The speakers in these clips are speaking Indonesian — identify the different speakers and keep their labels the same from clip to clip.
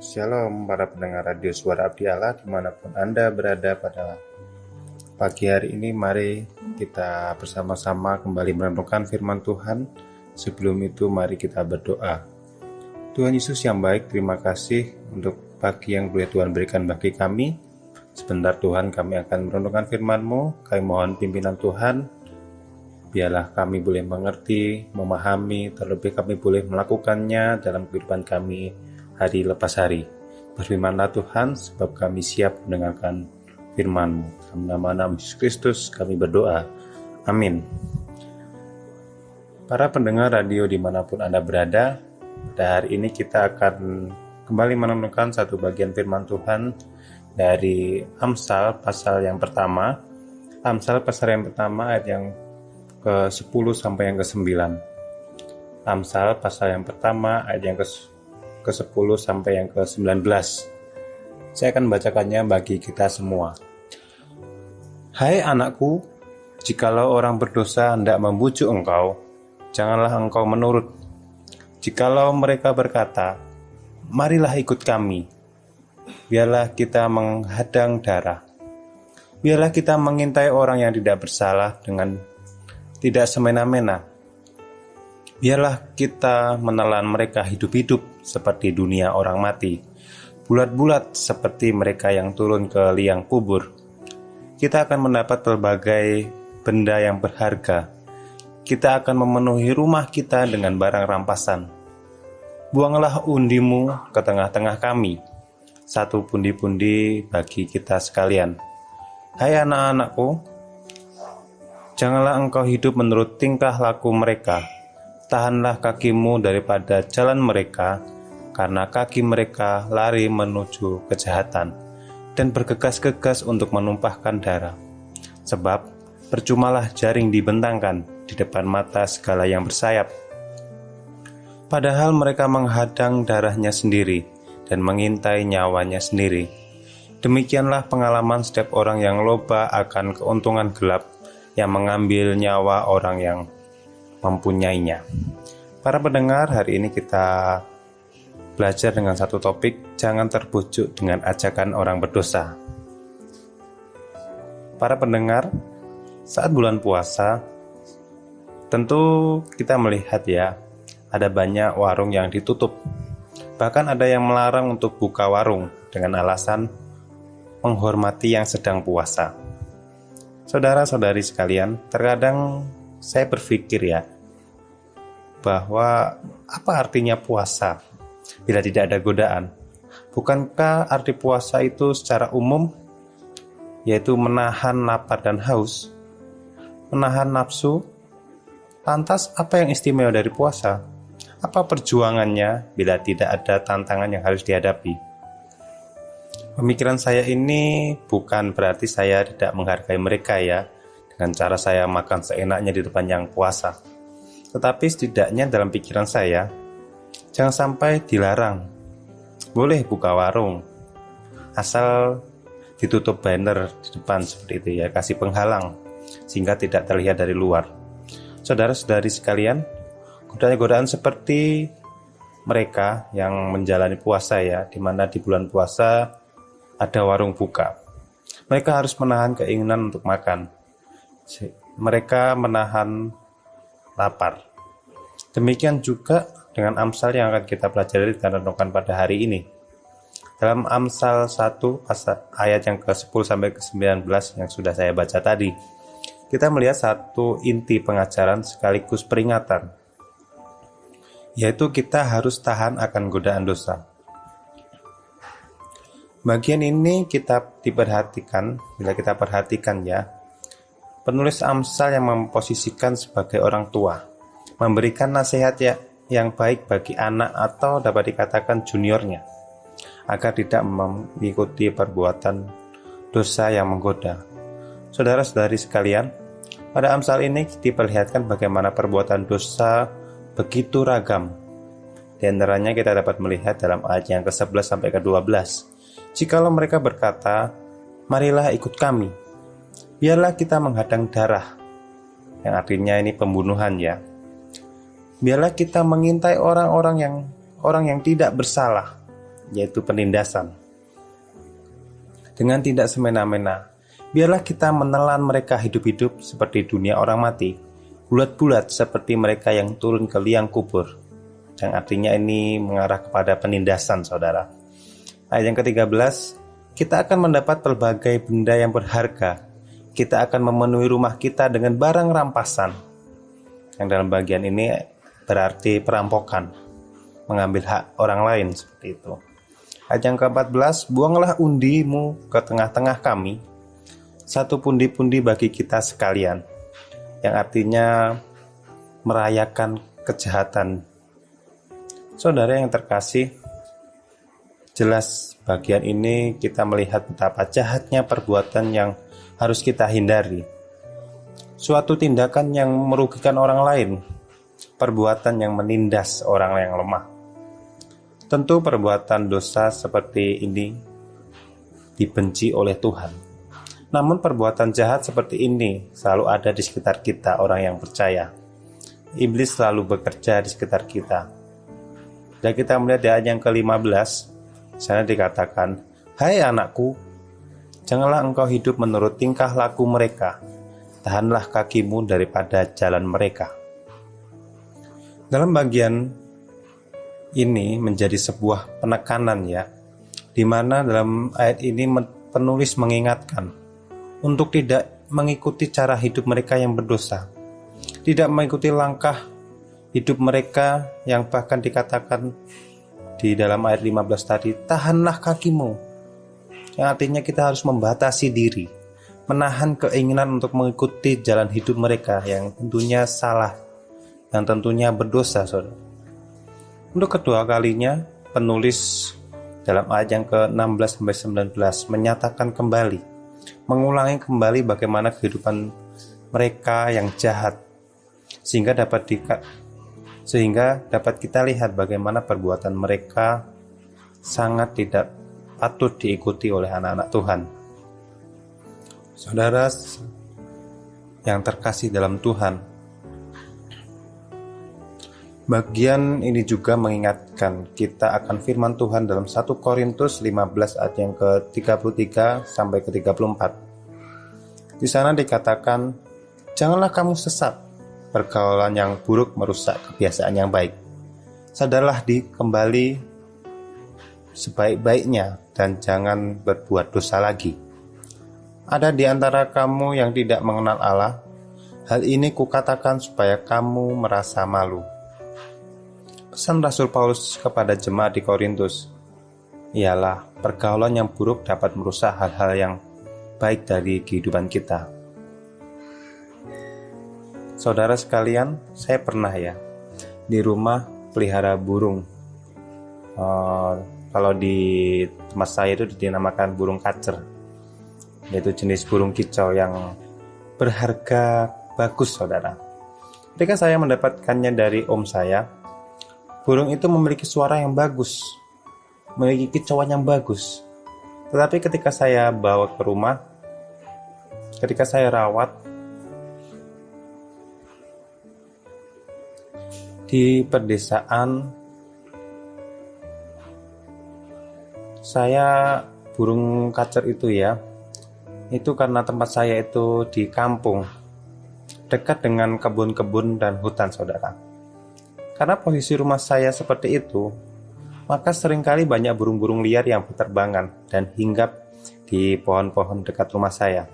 Speaker 1: Shalom para pendengar radio Suara Abdi Allah dimanapun Anda berada pada pagi hari ini. Mari kita bersama-sama kembali merenungkan firman Tuhan. Sebelum itu mari kita berdoa. Tuhan Yesus yang baik, terima kasih untuk pagi yang boleh Tuhan berikan bagi kami. Sebentar Tuhan, kami akan merenungkan firman-Mu. Kami mohon pimpinan Tuhan. Biarlah kami boleh mengerti, memahami, terlebih kami boleh melakukannya dalam kehidupan kami hari lepas hari. Berfirmanlah Tuhan, sebab kami siap mendengarkan firman-Mu. Dalam nama Yesus Kristus kami berdoa. Amin. Para pendengar radio dimanapun Anda berada, pada hari ini kita akan kembali menemukan satu bagian firman Tuhan dari Amsal pasal yang pertama. Amsal pasal yang pertama ayat yang ke-10 sampai yang ke-9. Amsal pasal yang pertama ayat yang ke-10 sampai yang ke-19. Saya akan membacakannya bagi kita semua. Hai anakku, jikalau orang berdosa hendak membujuk engkau, janganlah engkau menurut. Jikalau mereka berkata, marilah ikut kami, biarlah kita menghadang darah. Biarlah kita mengintai orang yang tidak bersalah dengan tidak semena-mena. Biarlah kita menelan mereka hidup-hidup seperti dunia orang mati, bulat-bulat seperti mereka yang turun ke liang kubur. Kita akan mendapat berbagai benda yang berharga. Kita akan memenuhi rumah kita dengan barang rampasan. Buanglah undimu ke tengah-tengah kami, satu pundi-pundi bagi kita sekalian. Hai anak-anakku, janganlah engkau hidup menurut tingkah laku mereka. Tahanlah kakimu daripada jalan mereka, karena kaki mereka lari menuju kejahatan dan bergegas-gegas untuk menumpahkan darah. Sebab percumalah jaring dibentangkan di depan mata segala yang bersayap. Padahal mereka menghadang darahnya sendiri dan mengintai nyawanya sendiri. Demikianlah pengalaman setiap orang yang loba akan keuntungan gelap, yang mengambil nyawa orang yang mempunyainya. Para pendengar, hari ini kita belajar dengan satu topik, jangan terbujuk dengan ajakan orang berdosa. Para pendengar, saat bulan puasa, tentu kita melihat ya, ada banyak warung yang ditutup. Bahkan ada yang melarang untuk buka warung dengan alasan menghormati yang sedang puasa. Saudara-saudari sekalian, terkadang saya berpikir ya, bahwa apa artinya puasa bila tidak ada godaan? Bukankah arti puasa itu secara umum yaitu menahan lapar dan haus, menahan nafsu? Lantas apa yang istimewa dari puasa? Apa perjuangannya bila tidak ada tantangan yang harus dihadapi? Pemikiran saya ini bukan berarti saya tidak menghargai mereka ya, dengan cara saya makan seenaknya di depan yang puasa. Tetapi setidaknya dalam pikiran saya, jangan sampai dilarang. Boleh buka warung, asal ditutup banner di depan seperti itu ya, kasih penghalang, sehingga tidak terlihat dari luar. Saudara-saudari sekalian, godaan-godaan seperti mereka yang menjalani puasa ya, di mana di bulan puasa ada warung buka. Mereka harus menahan keinginan untuk makan. Mereka menahan lapar. Demikian juga dengan Amsal yang akan kita pelajari dan renungkan pada hari ini. Dalam Amsal 1 ayat yang ke-10 sampai ke-19 yang sudah saya baca tadi, kita melihat satu inti pengajaran sekaligus peringatan, yaitu kita harus tahan akan godaan dosa. Bagian ini kita diperhatikan, bila kita perhatikan ya, penulis Amsal yang memposisikan sebagai orang tua, memberikan nasihat yang baik bagi anak atau dapat dikatakan juniornya, agar tidak mengikuti perbuatan dosa yang menggoda. Saudara-saudari sekalian, pada Amsal ini diperlihatkan bagaimana perbuatan dosa begitu ragam. Di antaranya kita dapat melihat dalam ayat yang ke-11 sampai ke-12. Jikalau mereka berkata, marilah ikut kami, biarlah kita menghadang darah, yang artinya ini pembunuhan ya. Biarlah kita mengintai orang yang tidak bersalah, yaitu penindasan. Dengan tidak semena-mena, biarlah kita menelan mereka hidup-hidup seperti dunia orang mati, bulat-bulat seperti mereka yang turun ke liang kubur. Yang artinya ini mengarah kepada penindasan, saudara. Ayat yang ke-13, kita akan mendapat pelbagai benda yang berharga. Kita akan memenuhi rumah kita dengan barang rampasan. Yang dalam bagian ini berarti perampokan, mengambil hak orang lain, seperti itu. Ayat yang ke-14, buanglah undimu ke tengah-tengah kami, satu pundi-pundi bagi kita sekalian. Yang artinya merayakan kejahatan. Saudara yang terkasih, jelas bagian ini kita melihat betapa jahatnya perbuatan yang harus kita hindari. Suatu tindakan yang merugikan orang lain, perbuatan yang menindas orang yang lemah. Tentu perbuatan dosa seperti ini dibenci oleh Tuhan. Namun perbuatan jahat seperti ini selalu ada di sekitar kita, orang yang percaya. Iblis selalu bekerja di sekitar kita. Dan kita melihat di ayat yang ke-15, sana dikatakan, "Hai anakku, janganlah engkau hidup menurut tingkah laku mereka. Tahanlah kakimu daripada jalan mereka." Dalam bagian ini menjadi sebuah penekanan ya, di mana dalam ayat ini penulis mengingatkan untuk tidak mengikuti cara hidup mereka yang berdosa, tidak mengikuti langkah hidup mereka yang bahkan dikatakan di dalam ayat 15 tadi, tahanlah kakimu, yang artinya kita harus membatasi diri, menahan keinginan untuk mengikuti jalan hidup mereka yang tentunya salah, yang tentunya berdosa, saudara. Untuk kedua kalinya, penulis dalam ayat yang ke-16-19 menyatakan kembali, mengulangi kembali bagaimana kehidupan mereka yang jahat, sehingga dapat kita lihat bagaimana perbuatan mereka sangat tidak patut diikuti oleh anak-anak Tuhan. Saudara yang terkasih dalam Tuhan, bagian ini juga mengingatkan kita akan firman Tuhan dalam 1 Korintus 15 ayat yang ke-33 sampai ke-34. Di sana dikatakan, "Janganlah kamu sesat, pergaulan yang buruk merusak kebiasaan yang baik. Sadarlah kembali sebaik-baiknya dan jangan berbuat dosa lagi. Ada di antara kamu yang tidak mengenal Allah. Hal ini kukatakan supaya kamu merasa malu." Pesan Rasul Paulus kepada jemaat di Korintus ialah pergaulan yang buruk dapat merusak hal-hal yang baik dari kehidupan kita. Saudara sekalian, saya pernah ya di rumah pelihara burung. Kalau di tempat saya itu dinamakan burung kacer, yaitu jenis burung kicau yang berharga bagus, saudara. Ketika saya mendapatkannya dari om saya, burung itu memiliki suara yang bagus, memiliki kicauan yang bagus. Tetapi ketika saya bawa ke rumah, ketika saya rawat, di pedesaan, saya burung kacer itu ya, itu karena tempat saya itu di kampung, dekat dengan kebun-kebun dan hutan, saudara. Karena posisi rumah saya seperti itu, maka seringkali banyak burung-burung liar yang berterbangan dan hinggap di pohon-pohon dekat rumah saya.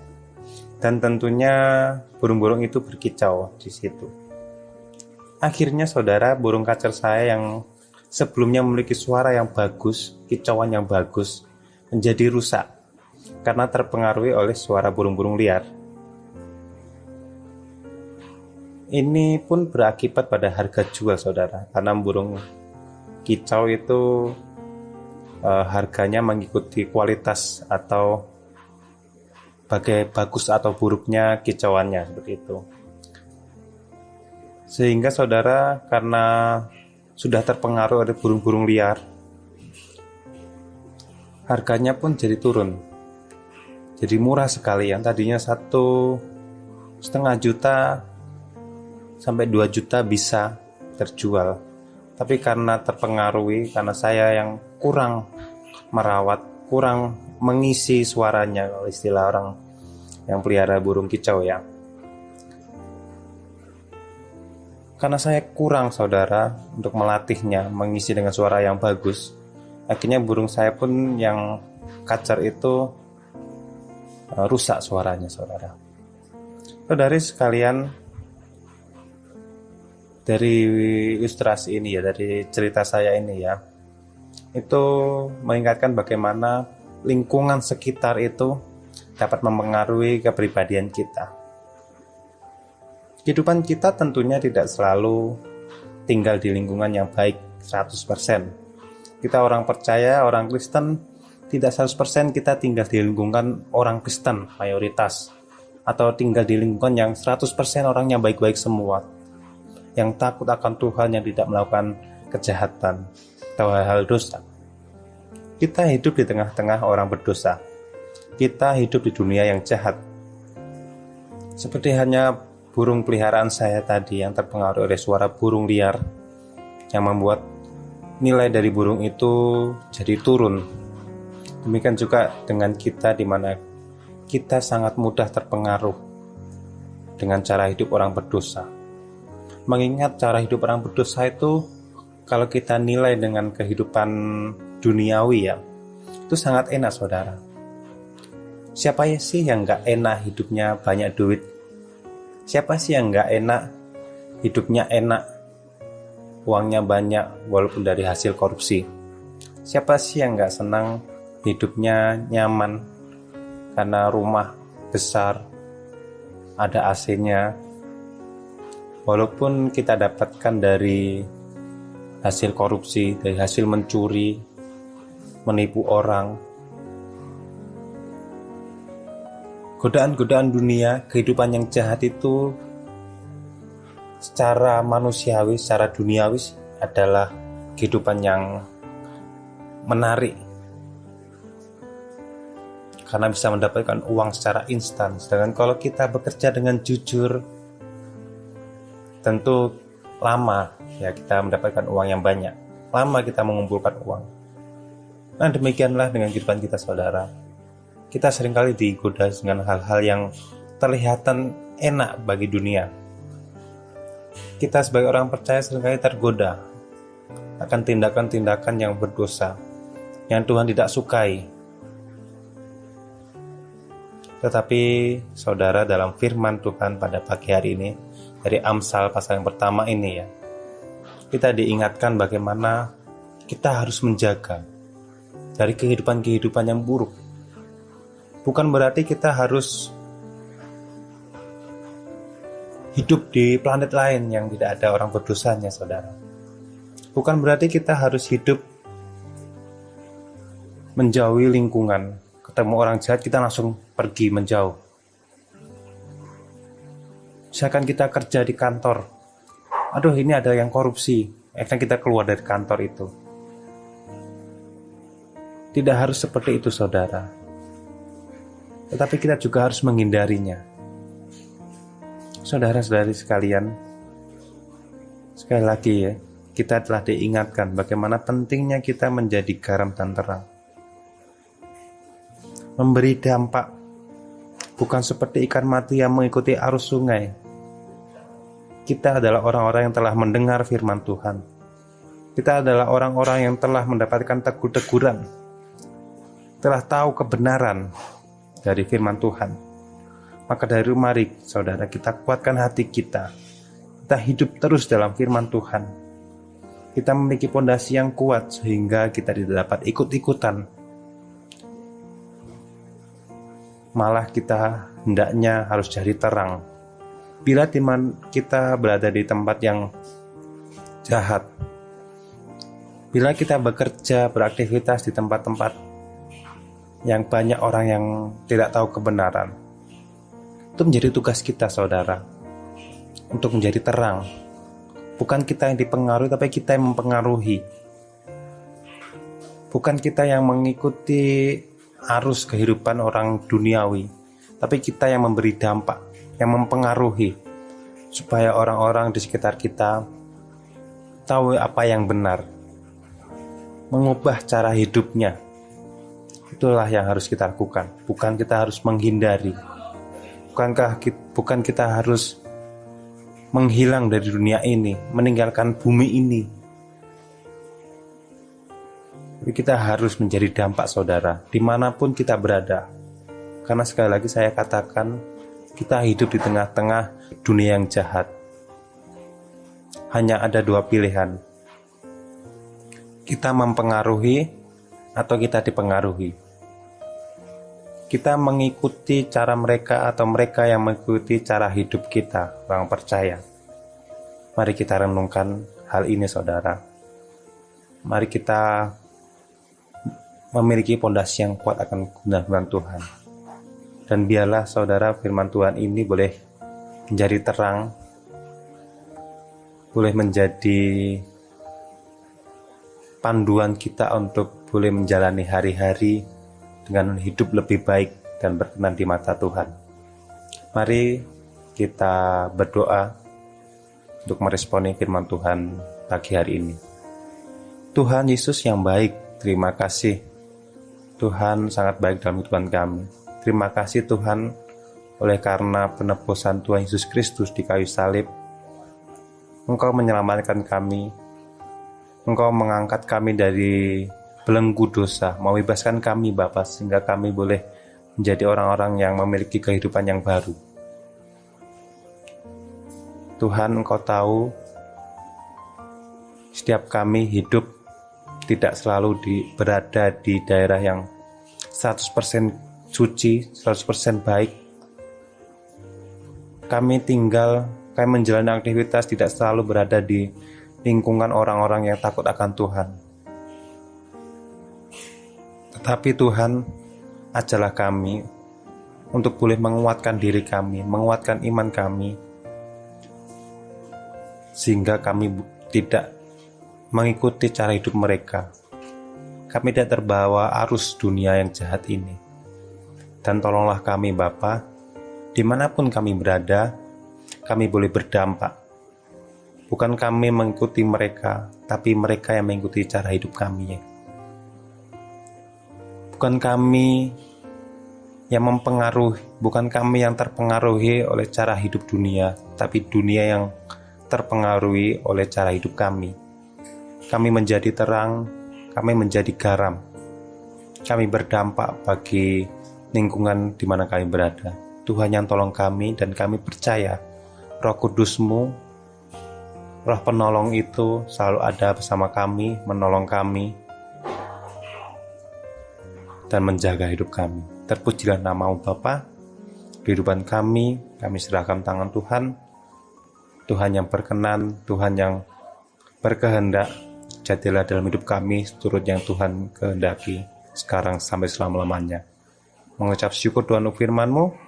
Speaker 1: Dan tentunya burung-burung itu berkicau di situ. Akhirnya, saudara, burung kacer saya yang sebelumnya memiliki suara yang bagus, kicauan yang bagus, menjadi rusak karena terpengaruhi oleh suara burung-burung liar. Ini pun berakibat pada harga jual, saudara, karena burung kicau itu harganya mengikuti kualitas atau bagus atau buruknya kicauannya, seperti itu. Sehingga saudara, karena sudah terpengaruh oleh burung-burung liar, harganya pun jadi turun, jadi murah sekali. Yang tadinya 1,5 juta sampai 2 juta bisa terjual, tapi karena terpengaruhi, karena saya yang kurang merawat, kurang mengisi suaranya, kalau istilah orang yang pelihara burung kicau ya. Karena saya kurang saudara untuk melatihnya mengisi dengan suara yang bagus, akhirnya burung saya pun yang kacer itu rusak suaranya saudara. Saudari sekalian, dari ilustrasi ini ya, dari cerita saya ini ya, itu mengingatkan bagaimana lingkungan sekitar itu dapat mempengaruhi kepribadian kita. Kehidupan kita tentunya tidak selalu tinggal di lingkungan yang baik 100%. Kita orang percaya, orang Kristen, tidak 100% kita tinggal di lingkungan orang Kristen mayoritas, atau tinggal di lingkungan yang 100% orangnya baik-baik semua, yang takut akan Tuhan, yang tidak melakukan kejahatan atau hal-hal dosa. Kita hidup di tengah-tengah orang berdosa. Kita hidup di dunia yang jahat. Seperti hanya burung peliharaan saya tadi yang terpengaruh oleh suara burung liar, yang membuat nilai dari burung itu jadi turun. Demikian juga dengan kita, di mana kita sangat mudah terpengaruh dengan cara hidup orang berdosa. Mengingat cara hidup orang berdosa itu, kalau kita nilai dengan kehidupan duniawi ya, itu sangat enak saudara. Siapa sih yang gak enak hidupnya banyak duit? Siapa sih yang gak enak hidupnya enak, uangnya banyak walaupun dari hasil korupsi? Siapa sih yang gak senang hidupnya nyaman karena rumah besar, ada AC-nya, walaupun kita dapatkan dari hasil korupsi, dari hasil mencuri, menipu orang. Godaan-godaan dunia, kehidupan yang jahat itu secara manusiawi, secara duniawi adalah kehidupan yang menarik, karena bisa mendapatkan uang secara instan. Sedangkan kalau kita bekerja dengan jujur, tentu lama ya kita mendapatkan uang yang banyak, lama kita mengumpulkan uang. Nah demikianlah dengan kehidupan kita saudara. Kita seringkali digoda dengan hal-hal yang terlihatan enak bagi dunia. Kita sebagai orang percaya seringkali tergoda akan tindakan-tindakan yang berdosa, yang Tuhan tidak sukai. Tetapi saudara, dalam firman Tuhan pada pagi hari ini, dari Amsal pasal yang pertama ini ya, kita diingatkan bagaimana kita harus menjaga dari kehidupan-kehidupan yang buruk. Bukan berarti kita harus hidup di planet lain yang tidak ada orang berdosanya saudara. Bukan berarti kita harus hidup menjauhi lingkungan. Ketemu orang jahat kita langsung pergi menjauh. Misalkan kita kerja di kantor, aduh ini ada yang korupsi, akhirnya kita keluar dari kantor itu. Tidak harus seperti itu saudara. Tetapi kita juga harus menghindarinya. Saudara-saudari sekalian, sekali lagi ya, kita telah diingatkan bagaimana pentingnya kita menjadi garam dan terang. Memberi dampak, bukan seperti ikan mati yang mengikuti arus sungai. Kita adalah orang-orang yang telah mendengar firman Tuhan. Kita adalah orang-orang yang telah mendapatkan teguran, telah tahu kebenaran dari firman Tuhan. Maka dari mari saudara, kita kuatkan hati kita. Kita hidup terus dalam firman Tuhan. Kita memiliki pondasi yang kuat sehingga kita tidak dapat ikut-ikutan. Malah kita hendaknya harus jadi terang. Bila kita berada di tempat yang jahat, bila kita bekerja, beraktivitas di tempat-tempat yang banyak orang yang tidak tahu kebenaran, itu menjadi tugas kita saudara, untuk menjadi terang. Bukan kita yang dipengaruhi, tapi kita yang mempengaruhi. Bukan kita yang mengikuti arus kehidupan orang duniawi, tapi kita yang memberi dampak, yang mempengaruhi, supaya orang-orang di sekitar kita tahu apa yang benar, mengubah cara hidupnya, Itulah yang harus kita lakukan. Bukan kita harus menghindari. Bukan kita harus menghilang dari dunia ini, meninggalkan bumi ini. Tapi kita harus menjadi dampak, saudara, dimanapun kita berada. Karena sekali lagi saya katakan, kita hidup di tengah-tengah dunia yang jahat. Hanya ada dua pilihan. Kita mempengaruhi atau kita dipengaruhi. Kita mengikuti cara mereka atau mereka yang mengikuti cara hidup kita, orang percaya. Mari kita renungkan hal ini, saudara. Mari kita memiliki pondasi yang kuat akan firman Tuhan. Dan biarlah, saudara, firman Tuhan ini boleh menjadi terang, boleh menjadi panduan kita untuk boleh menjalani hari-hari dengan hidup lebih baik dan berkenan di mata Tuhan. Mari kita berdoa untuk meresponi firman Tuhan pagi hari ini. Tuhan Yesus yang baik, terima kasih. Tuhan sangat baik dalam kehidupan kami. Terima kasih Tuhan, oleh karena penebusan Tuhan Yesus Kristus di kayu salib, Engkau menyelamatkan kami. Engkau mengangkat kami dari belenggu dosa, membebaskan kami Bapa, sehingga kami boleh menjadi orang-orang yang memiliki kehidupan yang baru. Tuhan, Engkau tahu setiap kami hidup tidak selalu berada di daerah yang 100% suci, 100% baik. Kami menjalani aktivitas tidak selalu berada di lingkungan orang-orang yang takut akan Tuhan. Tetapi Tuhan, ajarlah kami untuk boleh menguatkan diri kami, menguatkan iman kami, sehingga kami tidak mengikuti cara hidup mereka. Kami tidak terbawa arus dunia yang jahat ini. Dan tolonglah kami Bapa, dimanapun kami berada, kami boleh berdampak. Bukan kami mengikuti mereka, tapi mereka yang mengikuti cara hidup kami. Bukan kami yang mempengaruhi, bukan kami yang terpengaruhi oleh cara hidup dunia, tapi dunia yang terpengaruhi oleh cara hidup kami. Kami menjadi terang, kami menjadi garam. Kami berdampak bagi lingkungan di mana kami berada. Tuhan yang tolong kami, dan kami percaya Roh Kudus-Mu, Roh penolong itu selalu ada bersama kami, menolong kami, dan menjaga hidup kami. Terpujilah nama-Mu Bapa. Kehidupan kami serahkan tangan Tuhan. Tuhan yang berkenan, Tuhan yang berkehendak, jadilah dalam hidup kami seturut yang Tuhan kehendaki, sekarang sampai selama-lamanya. Mengucap syukur Tuhan untuk firman-Mu.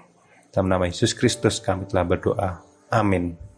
Speaker 1: Dalam nama Yesus Kristus kami telah berdoa. Amin.